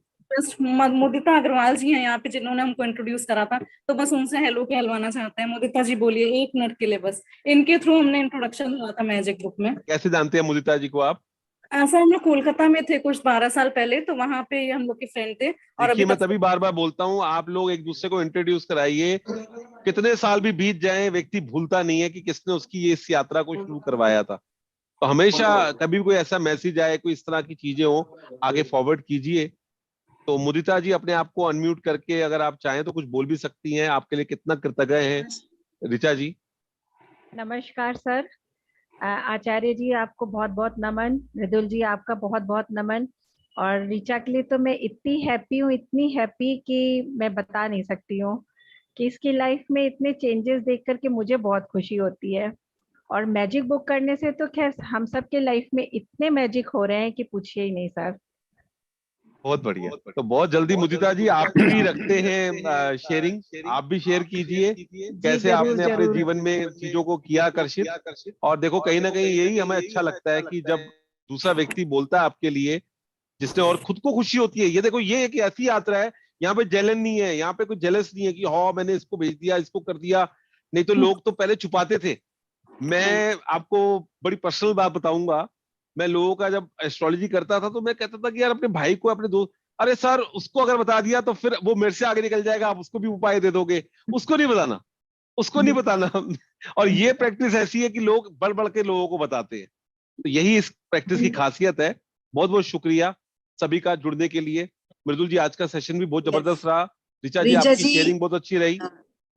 मुदिता अग्रवाल जी हैं यहाँ पे जिन्होंने हमको इंट्रोड्यूस करा था, तो बस उनसे हेलो कहलवाना चाहते हैं। मुदिता जी बोलिए 1 मिनट के लिए, बस इनके थ्रू हमने इंट्रोडक्शन हुआ था मैजिक बुक में। कैसे जानते हैं मुदिता जी को आप? सर हम लोग कोलकाता में थे कुछ 12 साल पहले, तो वहां पे हम लोग के फ्रेंड थे, और देखिए अभी मैं तक तभी बार बार बोलता हूँ आप लोग एक दूसरे को इंट्रोड्यूस कराइए, कितने साल भी बीत जाए व्यक्ति भूलता नहीं है कि किसने उसकी ये इस यात्रा को शुरू करवाया था। तो हमेशा कभी कोई ऐसा मैसेज आए, कोई इस तरह की चीजें हो, आगे फॉरवर्ड कीजिए। तो मुदिता जी अपने आप को अनम्यूट करके अगर आप चाहें तो कुछ बोल भी सकती हैं, आपके लिए कितना कृतज्ञ हैं ऋचा जी। नमस्कार सर, आचार्य जी आपको बहुत बहुत नमन, मृदुल जी आपका बहुत बहुत नमन, और ऋचा के लिए तो मैं इतनी हैप्पी हूँ, इतनी हैप्पी कि मैं बता नहीं सकती हूँ। कि इसकी लाइफ में इतने चेंजेस देख करके मुझे बहुत खुशी होती है। और मैजिक बुक करने से तो खैर हम सबके लाइफ में इतने मैजिक हो रहे हैं कि पूछिए ही नहीं सर। बहुत बढ़िया। तो बहुत जल्दी मुदिता जी आप भी रखते हैं शेयरिंग, आप भी शेयर कीजिए कैसे जरूर, आपने अपने जरूर। जीवन में चीजों को किया आकर्षित। और देखो कहीं ना कहीं यही हमें अच्छा लगता है कि जब दूसरा व्यक्ति बोलता है आपके लिए जिसने, और खुद को खुशी होती है। ये देखो ये एक ऐसी यात्रा है, यहाँ पे जलन नहीं है, यहाँ पे कुछ जेलस नहीं है कि हाँ मैंने इसको भेज दिया, इसको कर दिया। नहीं तो लोग तो पहले छुपाते थे। मैं आपको बड़ी पर्सनल बात बताऊंगा, मैं लोगों का जब एस्ट्रोलॉजी करता था तो मैं कहता था कि यार अपने भाई को, अपने दोस्त, अरे सर उसको अगर बता दिया तो फिर वो मेरे से आगे निकल जाएगा, आप उसको भी उपाय दे दोगे, उसको नहीं बताना, उसको नहीं बताना। और ये प्रैक्टिस ऐसी है कि लोग बढ़ बढ़ के लोगों को बताते हैं। तो यही इस प्रैक्टिस की खासियत है। बहुत बहुत शुक्रिया सभी का जुड़ने के लिए। मृदुल जी आज का सेशन भी बहुत जबरदस्त रहा। ऋचा जी ऋचा आपकी जी, शेयरिंग बहुत अच्छी रही।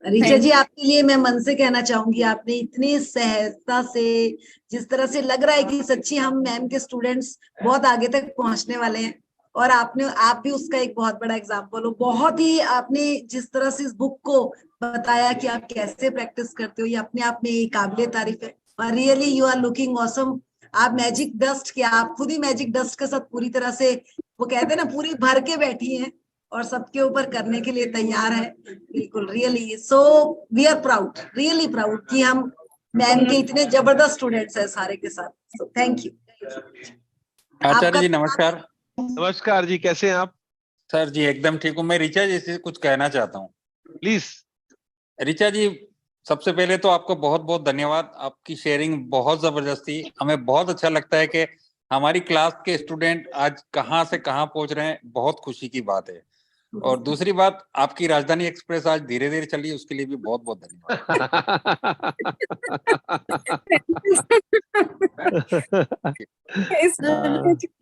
ऋचा जी आपके लिए मैं मन से कहना चाहूंगी, आपने इतनी सहजता से, जिस तरह से लग रहा है कि सच्ची हम मैम के स्टूडेंट्स बहुत आगे तक पहुंचने वाले हैं, और आप भी उसका एक बहुत बड़ा एग्जाम्पल हो। बहुत ही आपने जिस तरह से इस बुक को बताया कि आप कैसे प्रैक्टिस करते हो, ये अपने आप में काबिले तारीफ है। और really you are looking awesome. आप मैजिक डस्ट किया, आप खुद ही मैजिक डस्ट के साथ पूरी तरह से, वो कहते हैं ना, पूरी भर के बैठी हैं और सबके ऊपर करने के लिए तैयार है। बिल्कुल, really so we are proud, really proud कि हम मैम के इतने जबरदस्त स्टूडेंट्स हैं सारे के साथ। सो थैंक यू। आचार्य जी नमस्कार। नमस्कार जी, कैसे हैं आप? सर जी एकदम ठीक हूँ। मैं ऋचा जी से कुछ कहना चाहता हूँ। प्लीज। ऋचा जी सबसे पहले तो आपको बहुत बहुत धन्यवाद। आपकी शेयरिंग बहुत जबरदस्त थी। हमें बहुत अच्छा लगता है कि हमारी क्लास के स्टूडेंट आज कहाँ से कहाँ पहुंच रहे हैं, बहुत खुशी की बात है। और दूसरी बात, आपकी राजधानी एक्सप्रेस आज धीरे धीरे चली, उसके लिए भी बहुत बहुत धन्यवाद।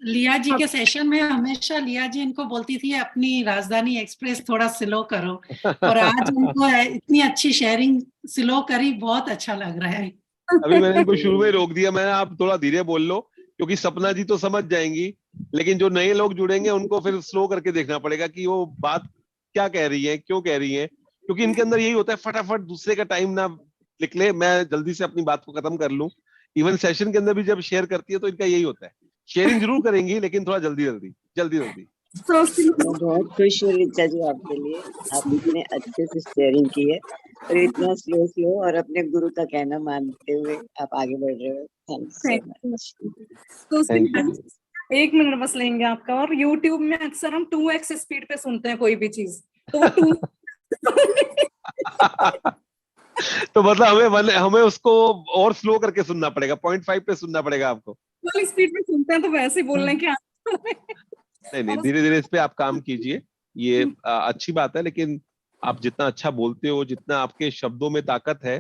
लिया जी के सेशन में हमेशा लिया जी इनको बोलती थी अपनी राजधानी एक्सप्रेस थोड़ा स्लो करो, और आज उनको इतनी अच्छी शेयरिंग स्लो करी, बहुत अच्छा लग रहा है। अभी मैंने इनको शुरू में रोक दिया, मैंने आप थोड़ा धीरे बोल लो, क्योंकि सपना जी तो समझ जाएंगी, लेकिन जो नए लोग जुड़ेंगे उनको फिर स्लो करके देखना पड़ेगा कि वो बात क्या कह रही है, क्यों कह रही है। क्योंकि इनके अंदर यही होता है, फटाफट दूसरे का टाइम ना निकले, मैं जल्दी से अपनी बात को खत्म कर लूं। इवन सेशन के अंदर भी जब शेयर करती है तो इनका यही होता है, शेयरिंग जरूर करेंगी लेकिन थोड़ा जल्दी जल्दी जल्दी जल्दी। मैं बहुत खुश हूँ ऋचा जी आपके लिए, आप इतने अच्छे से शेयरिंग की है और इतना स्लो स्लो और अपने गुरु का कहना मानते हुए आप आगे बढ़ रहे हो। Thanks so much. एक मिनट बस लेंगे आपका। और YouTube में अक्सर हम 2x स्पीड पे सुनते हैं कोई भी चीज, तो वो 2 तो मतलब हमें उसको और स्लो करके सुनना पड़ेगा, 0.5 पे सुनना पड़ेगा आपको। वाली स्पीड में सुनते हैं तो वैसे ही बोलने के नहीं, धीरे धीरे इस पे आप काम कीजिए, ये अच्छी बात है। लेकिन आप जितना अच्छा बोलते हो, जितना आपके शब्दों में ताकत है,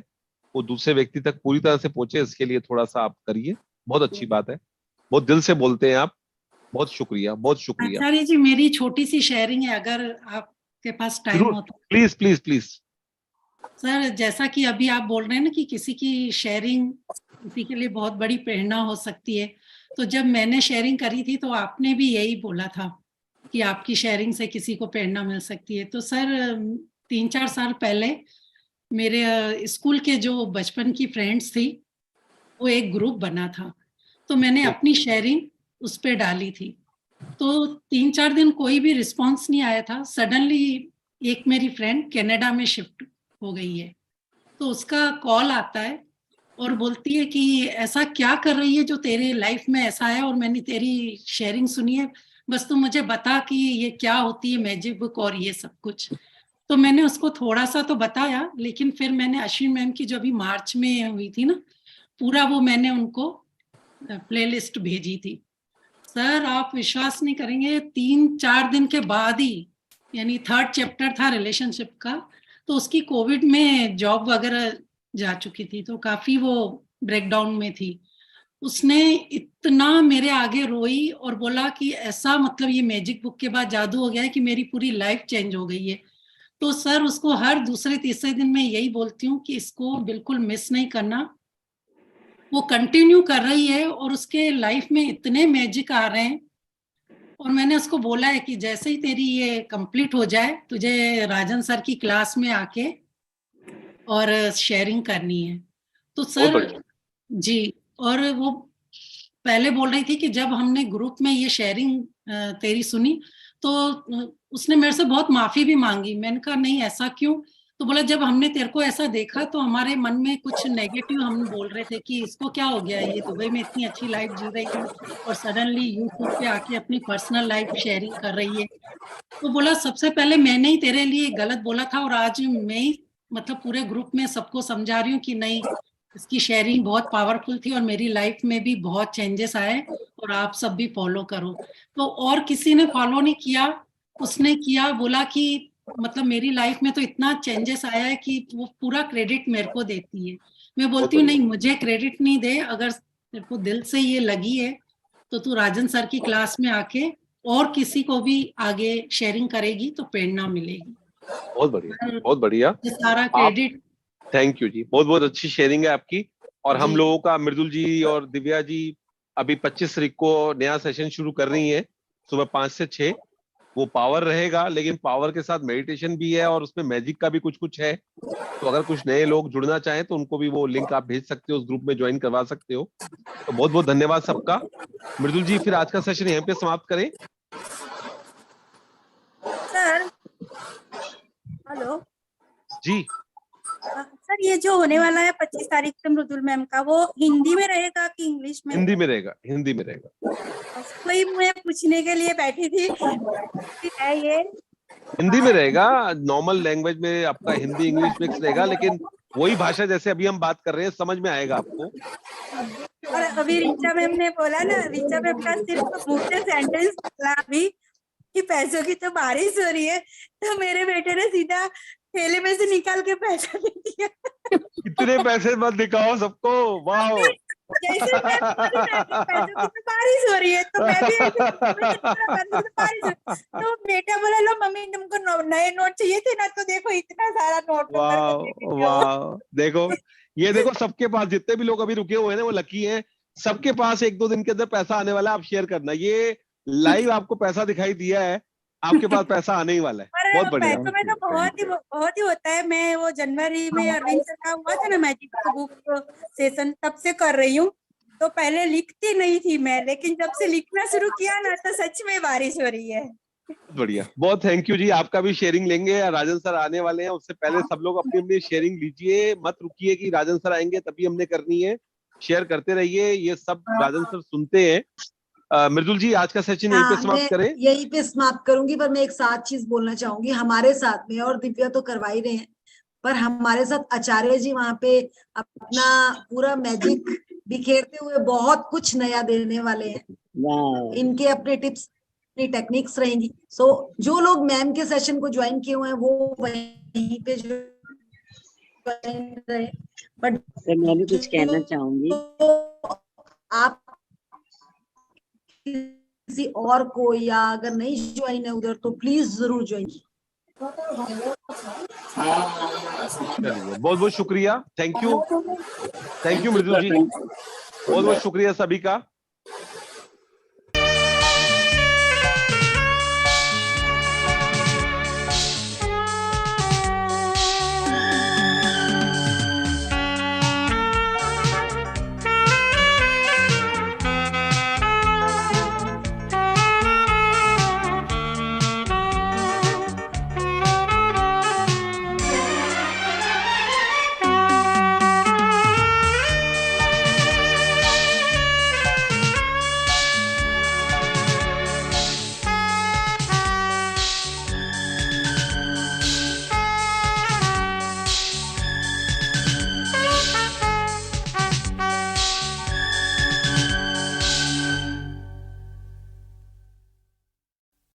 वो दूसरे व्यक्ति तक पूरी तरह से पहुंचे, इसके लिए थोड़ा सा आप करिए। बहुत अच्छी बात है, बहुत दिल से बोलते हैं आप। बहुत शुक्रिया, बहुत शुक्रिया। आचार्य जी मेरी छोटी सी शेयरिंग है, अगर आपके पास टाइम हो तो। Please please please. सर जैसा कि अभी आप बोल रहे हैं ना कि किसी की शेयरिंग किसी के लिए बहुत बड़ी प्रेरणा हो सकती है, तो जब मैंने शेयरिंग करी थी तो आपने भी यही बोला था कि आपकी शेयरिंग से किसी को प्रेरणा मिल सकती है। तो सर 3-4 साल पहले मेरे स्कूल के जो बचपन की फ्रेंड्स थी, वो एक ग्रुप बना था, तो मैंने अपनी शेयरिंग उस पर डाली थी। तो 3-4 दिन कोई भी रिस्पॉन्स नहीं आया था। सडनली एक मेरी फ्रेंड कनाडा में शिफ्ट हो गई है, तो उसका कॉल आता है और बोलती है कि ऐसा क्या कर रही है जो तेरे लाइफ में ऐसा है, और मैंने तेरी शेयरिंग सुनी है, बस तू मुझे बता कि ये क्या होती है मैजिक बुक और ये सब कुछ। तो मैंने उसको थोड़ा सा तो बताया, लेकिन फिर मैंने अश्विन मैम की जो अभी मार्च में हुई थी ना, पूरा वो मैंने उनको प्लेलिस्ट भेजी थी। सर आप विश्वास नहीं करेंगे, 3-4 दिन के बाद ही, यानी 3rd चैप्टर था रिलेशनशिप का, तो उसकी कोविड में जॉब वगैरह जा चुकी थी, तो काफी वो ब्रेकडाउन में थी। उसने इतना मेरे आगे रोई और बोला कि ऐसा मतलब ये मैजिक बुक के बाद जादू हो गया है कि मेरी पूरी लाइफ चेंज हो गई है। तो सर उसको हर दूसरे तीसरे दिन मैं यही बोलती हूँ कि इसको बिल्कुल मिस नहीं करना। वो कंटिन्यू कर रही है और उसके लाइफ में इतने मैजिक आ रहे हैं। और मैंने उसको बोला है कि जैसे ही तेरी ये कंप्लीट हो जाए, तुझे राजन सर की क्लास में आके और शेयरिंग करनी है। तो बहुत सर बढ़िया। जी, और वो पहले बोल रही थी कि जब हमने ग्रुप में ये शेयरिंग तेरी सुनी तो उसने मेरे से बहुत माफी भी मांगी। मैंने कहा नहीं ऐसा क्यों? तो बोला जब हमने तेरे को ऐसा देखा तो हमारे मन में कुछ नेगेटिव हम बोल रहे थे कि इसको क्या हो गया, ये दुबई में इतनी अच्छी लाइफ जी रही है और सडनली यूट्यूब पे आके अपनी पर्सनल लाइफ शेयरिंग कर रही है। तो बोला सबसे पहले मैंने ही तेरे लिए गलत बोला था और आज मैं ही मतलब पूरे ग्रुप में सबको समझा रही हूँ कि नहीं, इसकी शेयरिंग बहुत पावरफुल थी और मेरी लाइफ में भी बहुत चेंजेस आए और आप सब भी फॉलो करो। तो और किसी ने फॉलो नहीं किया, उसने किया, बोला कि मतलब मेरी लाइफ में तो इतना चेंजेस आया है कि वो पूरा क्रेडिट मेरे को देती है। मैं बोलती हूँ नहीं, मुझे क्रेडिट नहीं दे, अगर तेरे को दिल से ये लगी है तो तू राजन सर की क्लास में आके और किसी को भी आगे शेयरिंग करेगी तो प्रेरणा मिलेगी। बहुत बढ़िया, बहुत बढ़िया। सारा क्रेडिट। थैंक यू जी, बहुत बहुत अच्छी शेयरिंग है आपकी। और हम लोगों का मृदुल जी और दिव्या जी अभी 25 तारीख को नया सेशन शुरू कर रही है सुबह 5 से 6। वो पावर रहेगा, लेकिन पावर के साथ मेडिटेशन भी है और उसमें मैजिक का भी कुछ कुछ है। तो अगर कुछ नए लोग जुड़ना चाहें तो उनको भी वो लिंक आप भेज सकते हो, उस ग्रुप में ज्वाइन करवा सकते हो। तो बहुत बहुत धन्यवाद सबका। मृदुल जी फिर आज का सेशन यहीं पे समाप्त करें। सर हेलो जी सर, ये जो होने वाला है 25 तारीख से मृदुल मैम का, वो हिंदी में रहेगा कि इंग्लिश में? हिंदी में रहेगा, हिंदी में रहेगा। कोई मैं पूछने के लिए बैठी थी कि है ये हिंदी में रहेगा, नॉर्मल लैंग्वेज में आपका हिंदी इंग्लिश मिक्स रहेगा, लेकिन वही भाषा जैसे अभी हम बात कर रहे हैं समझ में आएगा आपको। और अभी ऋचा मैम ने बोला ना, ऋचा मैम का सिर्फ मुंह से सेंटेंस निकला अभी कि पैसों की तो बारिश हो रही है, तो मेरे बेटे ने सीधा थैले में से निकाल के पैसा दे दिया। इतने पैसे मत दिखाओ सबको, वाह। जैसे पैसों की तो बारिश हो रही है तो मैं भी बारिश हो। तो बेटा बोला लो मम्मी तुमको नए नोट चाहिए थे ना, तो देखो इतना सारा नोट। वाह वाह, देखो ये देखो सबके पास जितने भी लोग अभी रुके हुए हैं ना वो लकी हैं, सबके पास 1-2 दिन के अंदर पैसा आने वाला है। आप शेयर करना, ये लाइव आपको पैसा दिखाई दिया है, आपके पास पैसा आने ही वाला है। बहुत बढ़िया। पैसों में तो बहुत ही होता है। मैं वो जनवरी में अरविंद सर का हुआ था ना मैजिक बुक सेशन, तब से कर रही हूँ। तो पहले लिखती नहीं थी मैं, लेकिन जब से लिखना शुरू किया ना तो सच में बारिश हो रही है। बढ़िया, बहुत थैंक यू जी। आपका भी शेयरिंग लेंगे, राजन सर आने वाले हैं, उससे पहले सब लोग अपनी अपनी शेयरिंग लीजिए, मत रुकिए कि राजन सर आएंगे तभी हमने करनी है। शेयर करते रहिए, ये सब राजन सर सुनते हैं। मृदुल जी आज का सेशन यहीं पे समाप्त करें। यहीं पे समाप्त करूंगी, पर मैं एक साथ चीज बोलना चाहूंगी। हमारे साथ में, और दिव्या तो करवा ही रहे हैं, पर हमारे साथ आचार्य जी वहां पे अपना पूरा मैजिक बिखेरते हुए बहुत कुछ नया देने वाले हैं। इनके अपने टिप्स, अपनी टेक्निक्स रहेंगी। सो जो लोग मैम के सेशन को ज्वाइन किए हुए हैं वो वहीं पे ज्वाइन रहे। बट मैं भी कुछ कहना चाहूंगी। आप किसी और को, या अगर नहीं ज्वाइन है उधर, तो प्लीज जरूर ज्वाइन। बहुत बहुत शुक्रिया, थैंक यू मृदुल जी, बहुत बहुत शुक्रिया सभी का।